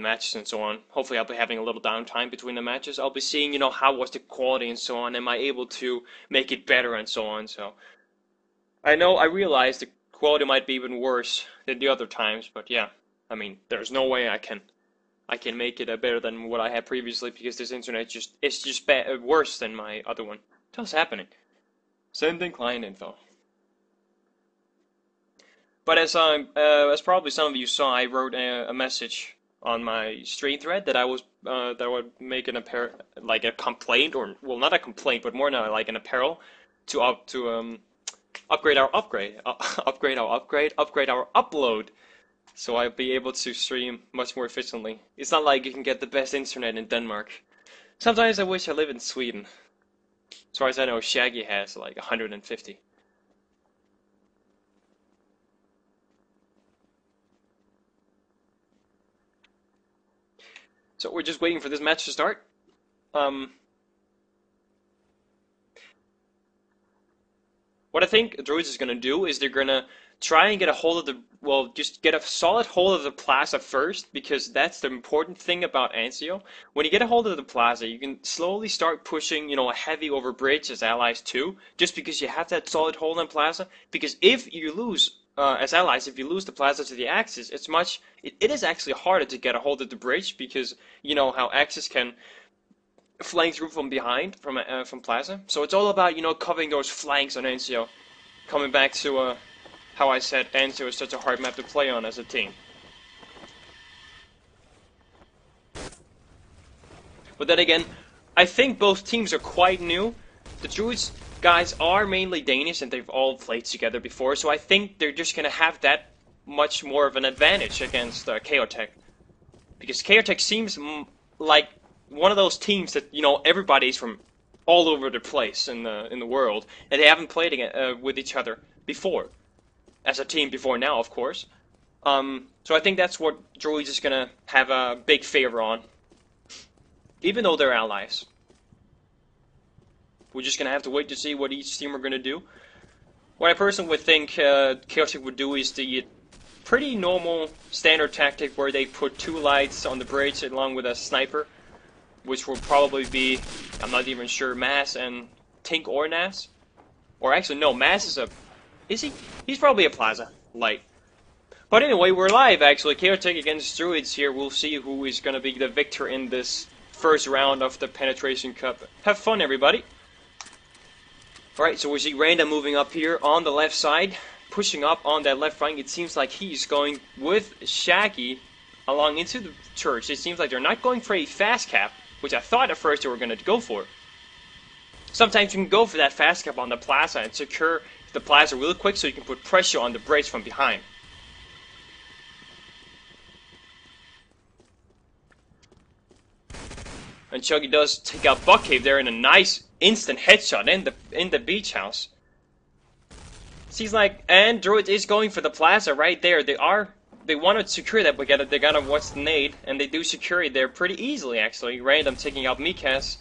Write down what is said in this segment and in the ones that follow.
matches and so on. Hopefully I'll be having a little downtime between the matches. I'll be seeing, you know, how was the quality and so on. Am I able to make it better and so on. So I realize the quality might be even worse than the other times, but yeah. I mean, there's no way I can make it better than what I had previously, because this internet it's just worse than my other one. What's happening? Sending client info. But as probably some of you saw, I wrote a message on my stream thread that I would make an like a complaint, or well, not a complaint, but more now like an apparel to upgrade our upgrade our upload, so I'll be able to stream much more efficiently. It's not like you can get the best internet in Denmark. Sometimes I wish I lived in Sweden. As far as I know, Shaggy has like 150. So we're just waiting for this match to start. What I think Druids is going to do is they're going to try and get a hold of the, well, just get a solid hold of the plaza first, because that's the important thing about AzZa. When you get a hold of the plaza, you can slowly start pushing, you know, a heavy over bridge as allies too, just because you have that solid hold on plaza. Because if you lose, as allies, if you lose the plaza to the Axis, it is actually harder to get a hold of the bridge, because you know how Axis can flank through from behind from plaza. So it's all about, you know, covering those flanks on AzZa. Coming back to how I said AzZa is such a hard map to play on as a team. But then again, I think both teams are quite new. The Druids guys are mainly Danish and they've all played together before, so I think they're just gonna have that much more of an advantage against Chaotech. Because Chaotech seems like one of those teams that, you know, everybody's from all over the place in the world, and they haven't played with each other before, as a team before now, of course. So I think that's what Druids is gonna have a big favor on, even though they're allies. We're just gonna have to wait to see what each team are gonna do. What I personally would think Chaotech would do is the pretty normal standard tactic where they put 2 lights on the bridge along with a sniper, which will probably be, I'm not even sure, Mass and Tink or Nas. Or actually, no, Mass is he? He's probably a Plaza light. But anyway, we're live actually. Chaotech against Druids here. We'll see who is going to be the victor in this first round of the Penetration Cup. Have fun, everybody. Alright, so we see Random moving up here on the left side, pushing up on that left flank. It seems like he's going with Shaggy along into the church. It seems like they're not going for a fast cap, which I thought at first they were going to go for. Sometimes you can go for that fast cap on the plaza and secure the plaza real quick so you can put pressure on the bridge from behind. And Chuggy does take out Buck Cave there in a nice instant headshot in the beach house. Seems like, and Druid is going for the plaza right there. They want to secure that, but they gotta watch the nade, and they do secure it there pretty easily actually. Random taking out Mikas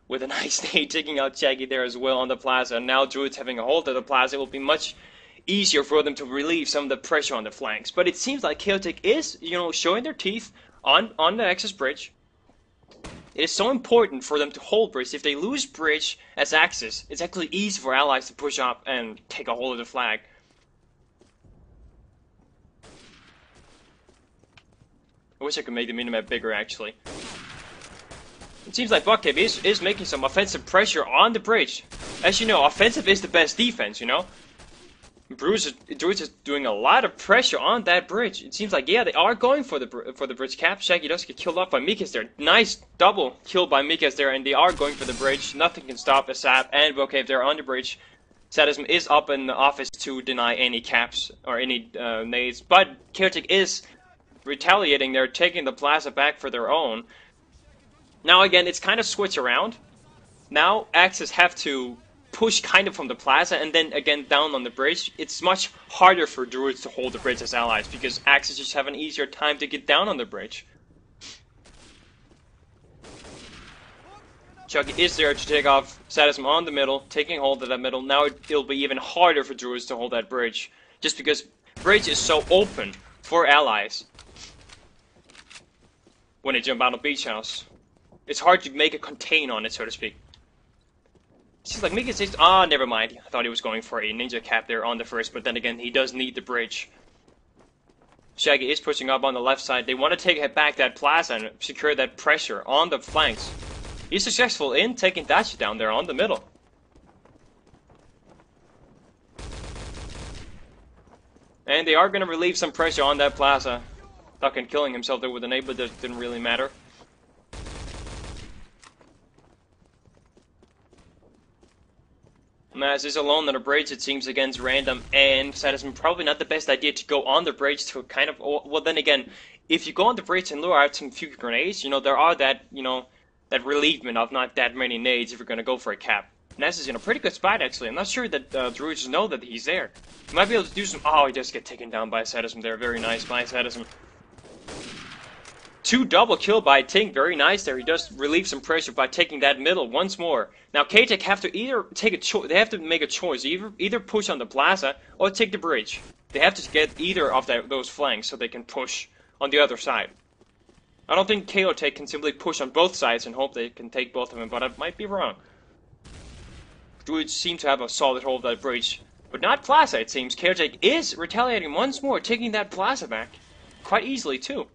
with a nice nade, taking out Shaggy there as well on the plaza. And now Druid's having a hold of the plaza. It will be much easier for them to relieve some of the pressure on the flanks. But it seems like Chaotech is, you know, showing their teeth on the Axis bridge. It is so important for them to hold bridge. If they lose bridge as Axis, it's actually easy for allies to push up and take a hold of the flag. I wish I could make the minimap bigger, actually. It seems like Buckcave is making some offensive pressure on the bridge. As you know, offensive is the best defense, you know? Druids is doing a lot of pressure on that bridge. It seems like, yeah, they are going for the bridge cap. Shaggy does get killed off by Mikas there. Nice double kill by Mikas there, and they are going for the bridge. Nothing can stop AzZa and Buckcave there on the bridge. Sadism is up in the office to deny any caps or any nades, but Chaotech is retaliating. They're taking the plaza back for their own. Now again, it's kind of switch around. Now Axis have to push kind of from the plaza and then again down on the bridge. It's much harder for Druids to hold the bridge as allies because Axis just have an easier time to get down on the bridge. Chucky is there to take off Sadism on the middle, taking hold of that middle. Now it'll be even harder for Druids to hold that bridge, just because bridge is so open for allies. when they jump out of beach house. It's hard to make a contain on it, so to speak. She's like, make it safe. Ah, never mind. I thought he was going for a ninja cap there on the first, but then again, he does need the bridge. Shaggy is pushing up on the left side. They want to take back that plaza and secure that pressure on the flanks. He's successful in taking Dachi down there on the middle. And they are going to relieve some pressure on that plaza. Duckin killing himself there with an 8, but that didn't really matter. Maz is alone on the bridge, it seems, against Random and Sadism. Probably not the best idea to go on the bridge to kind of... Well, then again, if you go on the bridge and lure out some few grenades, you know, there are that, you know, that relievement of not that many nades if you're going to go for a cap. Ness is in a pretty good spot, actually. I'm not sure that Druids know that he's there. He might be able to do some... Oh, he does get taken down by Sadism there. Very nice by Sadism. 2 double kill by Tink, very nice there. He does relieve some pressure by taking that middle once more. Now K-Tech have to either take a choice. They have to make a choice, either push on the plaza or take the bridge. They have to get either of those flanks so they can push on the other side. I don't think K-Tech can simply push on both sides and hope they can take both of them, but I might be wrong. Druids seem to have a solid hold of that bridge, but not plaza. It seems K-Tech is retaliating once more, taking that plaza back quite easily too.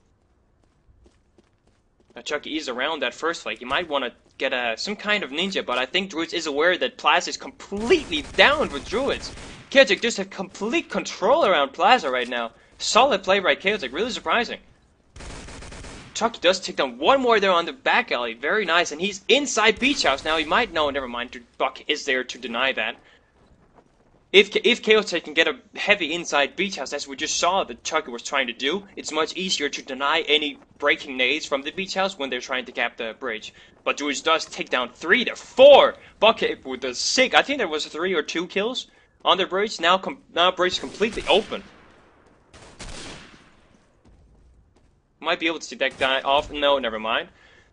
Chucky is around that first flank. You might want to get some kind of ninja, but I think Druids is aware that Plaza is completely down with Druids. Chaotic just have complete control around Plaza right now. Solid play by Chaotic, really surprising. Chucky does take down one more there on the back alley, very nice, and he's inside Beach House now. He might know, never mind, Buck is there to deny that. If Chaotic can get a heavy inside Beach House, as we just saw that Chucky was trying to do, it's much easier to deny any breaking nades from the Beach House when they're trying to cap the bridge. But Druids does take down 3 to 4! Bucket with the sick, I think there was 3 or 2 kills on the bridge. Now bridge is completely open. Might be able to see that guy off. No, never mind.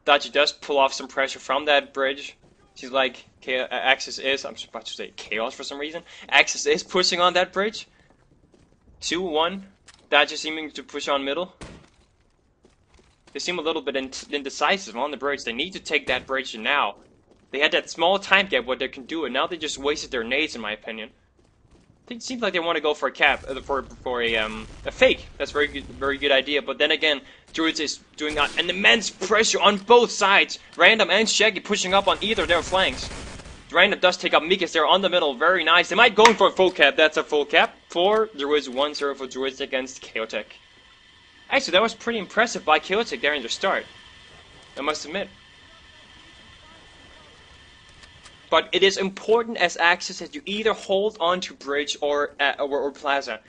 Dachi does pull off some pressure from that bridge. She's like, Axis is, I'm about to say Chaos for some reason. Axis is pushing on that bridge. 2-1. Dachi seeming to push on middle. They seem a little bit indecisive on the bridge. They need to take that bridge now. They had that small time gap what they can do, and now they just wasted their nades, in my opinion. It seems like they want to go for a cap, for a fake. That's very good idea. But then again, Druids is doing an immense pressure on both sides. Random and Shaggy pushing up on either of their flanks. Random does take up Mikas there on the middle. Very nice. They might go for a full cap. That's a full cap for Druids. 1-0 for Druids against Chaotic. Actually, that was pretty impressive by Chaotic there in the start, I must admit. But it is important as Axis that you either hold on to bridge or plaza.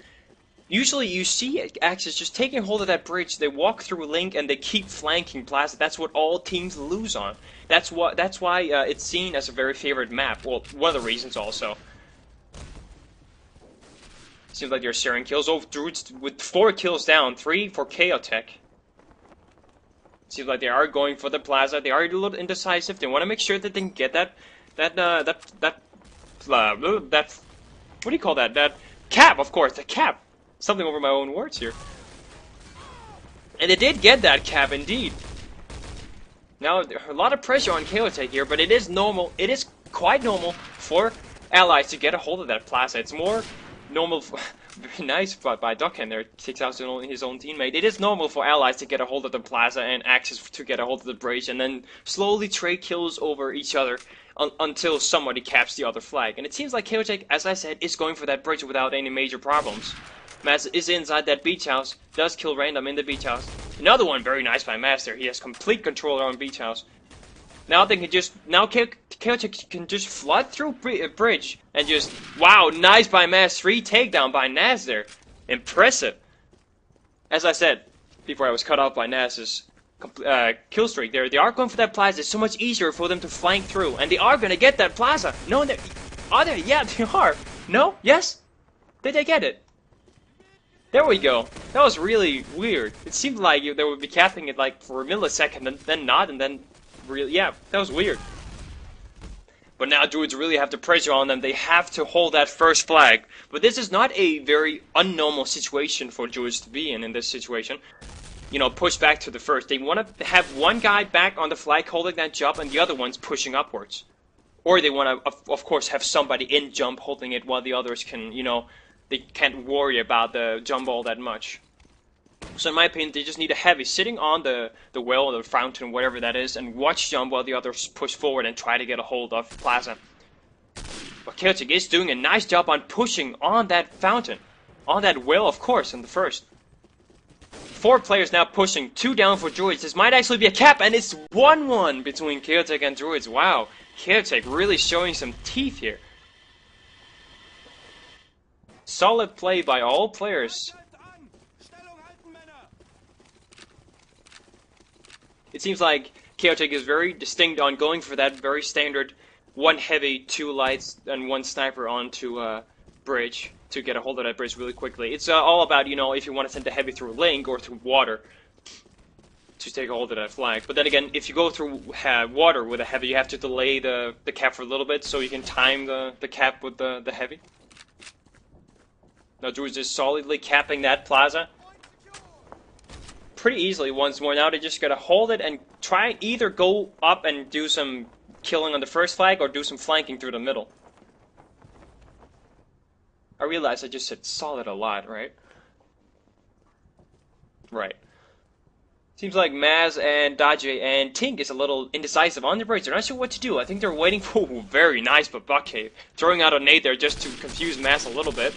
Usually you see Axis just taking hold of that bridge, they walk through Link and they keep flanking plaza. That's what all teams lose on. That's why it's seen as a very favorite map. Well, one of the reasons also. Seems like they're sharing kills. Oh, Druids with 4 kills down, 3 for Chaotic. Seems like they are going for the plaza. They are a little indecisive. They want to make sure that they can get that what do you call that? That cap, of course, the cap. Something over my own words here. And they did get that cap, indeed. Now, a lot of pressure on Chaotic here, but it is normal. It is quite normal for allies to get a hold of that plaza. It's more normal. Very nice by Duckhand there. Takes out his own teammate. It is normal for allies to get a hold of the plaza and Axis to get a hold of the bridge, and then slowly trade kills over each other until somebody caps the other flag. And it seems like Chaotic, as I said, is going for that bridge without any major problems. Maz is inside that Beach House. Does kill Random in the Beach House. Another one very nice by Master. He has complete control on Beach House. Now they can just... Now Chaotic can just flood through bridge. And just... Wow, nice by Maz. 3 takedown by Naz there. Impressive. As I said before I was cut off by Naz's kill streak there. They are going for that plaza. It's so much easier for them to flank through. And they are going to get that plaza. No, are they? Yeah, they are. No? Yes? Did they get it? There we go. That was really weird. It seemed like they would be capping it like for a millisecond and then not, and then really, yeah, that was weird. But now Druids really have the pressure on them. They have to hold that first flag. But this is not a very unnormal situation for Druids to be in this situation. you know, push back to the first. They want to have one guy back on the flag holding that jump and the other one's pushing upwards. Or they want to, of course, have somebody in jump holding it while the others can, you know, they can't worry about the jump all that much. So in my opinion, they just need a heavy sitting on the well or the fountain, whatever that is, and watch jump while the others push forward and try to get a hold of Plaza. But Chaotic is doing a nice job on pushing on that fountain. On that well, of course, in the first. 4 players now pushing, 2 down for Druids. This might actually be a cap, and it's 1-1 between Chaotic and Druids. Wow, Chaotic really showing some teeth here. Solid play by all players. It seems like Chaotic is very distinct on going for that very standard 1 heavy, 2 lights, and 1 sniper onto bridge to get a hold of that bridge really quickly. It's all about, you know, if you want to send the heavy through link or through water to take a hold of that flag. But then again, if you go through water with a heavy, you have to delay the cap for a little bit so you can time the cap with the heavy. Now Druid's just solidly capping that Plaza. Pretty easily once more. Now they just gotta hold it and try either go up and do some killing on the first flag or do some flanking through the middle. I realize I just said solid a lot, right? Right. Seems like Maz and Daji and Tink is a little indecisive on the bridge. They're not sure what to do. I think they're waiting for very nice, but Buckcave throwing out a nade there just to confuse Maz a little bit.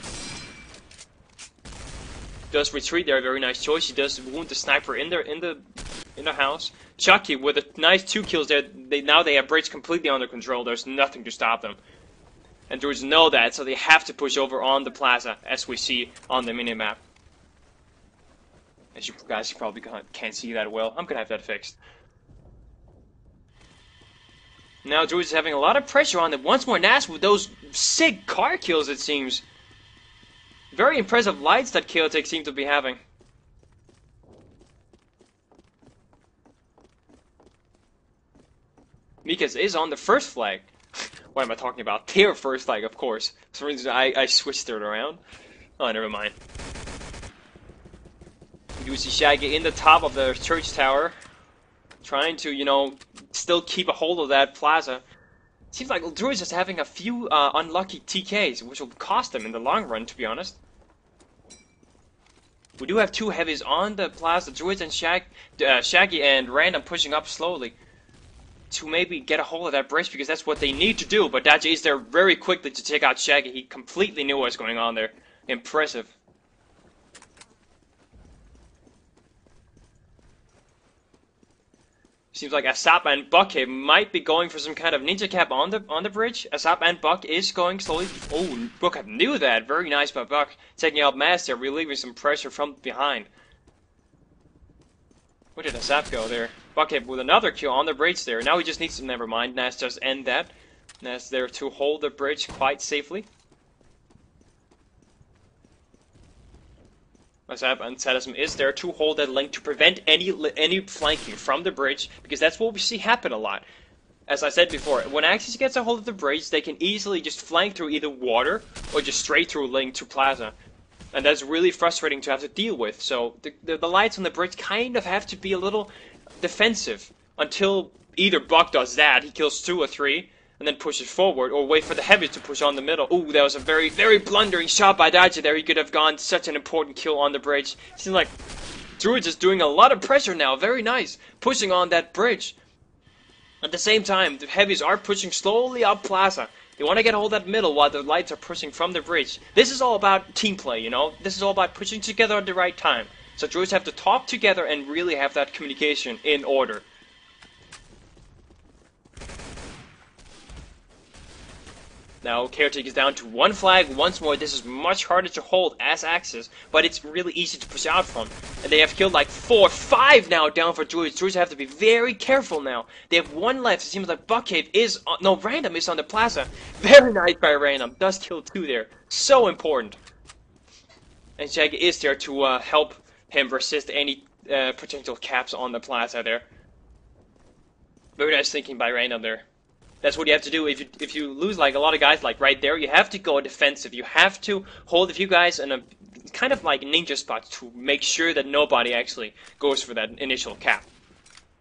Does retreat there, very nice choice. He does wound the sniper in the house. Chucky with a nice 2 kills there. Now they have bridge completely under control. There's nothing to stop them. And Druids know that, so they have to push over on the Plaza, as we see on the minimap. As you guys probably can't see that well. I'm gonna have that fixed. Now Druids is having a lot of pressure on them. Once more Nas with those sick car kills, it seems. Very impressive lights that Chaotic seem to be having. Mikas is on the first flag. What am I talking about? Their first flag, of course. For some reason I switched it around. Oh, never mind. You do see Shaggy in the top of the church tower. Trying to, you know, still keep a hold of that Plaza. Seems like Druids is having a few unlucky TKs, which will cost them in the long run, to be honest. We do have 2 heavies on the Plaza, Druids and Shaggy and Random pushing up slowly to maybe get a hold of that bridge, because that's what they need to do. But Daji is there very quickly to take out Shaggy. He completely knew what was going on there. Impressive. Seems like AzZa and Buck might be going for some kind of ninja cap on the bridge. AzZa and Buck is going slowly. Oh, Buck knew that. Very nice by Buck. Taking out Master, relieving some pressure from behind. Where did AzZa go there? Buck with another kill on the bridge there. Now he just needs to, never mind. Nas just end that. Nas there to hold the bridge quite safely. AzZa and Sadism is there to hold that link to prevent any flanking from the bridge, because that's what we see happen a lot. As I said before, when Axis gets a hold of the bridge, they can easily just flank through either water or just straight through link to Plaza. And that's really frustrating to have to deal with. So the lights on the bridge kind of have to be a little defensive until either Buck does that, he kills 2 or 3, and then pushes forward, or wait for the heavies to push on the middle. Ooh, that was a very, very blundering shot by Daji there. He could have gone such an important kill on the bridge. Seems like Druids is doing a lot of pressure now. Very nice. Pushing on that bridge. At the same time, the heavies are pushing slowly up Plaza. They want to get a hold of that middle while the lights are pushing from the bridge. This is all about team play, you know? This is all about pushing together at the right time. So Druids have to talk together and really have that communication in order. Now, Chaotic is down to 1 flag once more. This is much harder to hold as Axis, but it's really easy to push out from. And they have killed like 4 or 5 now down for Druids. Druids have to be very careful now. They have 1 left. It seems like Buckcave is... no, Random is on the Plaza. Very nice by Random. Does kill 2 there. So important. And Shaggy is there to help him resist any potential caps on the Plaza there. Very nice thinking by Random there. That's what you have to do. If you lose like a lot of guys like right there, you have to go defensive. You have to hold a few guys in a kind of like ninja spot to make sure that nobody actually goes for that initial cap.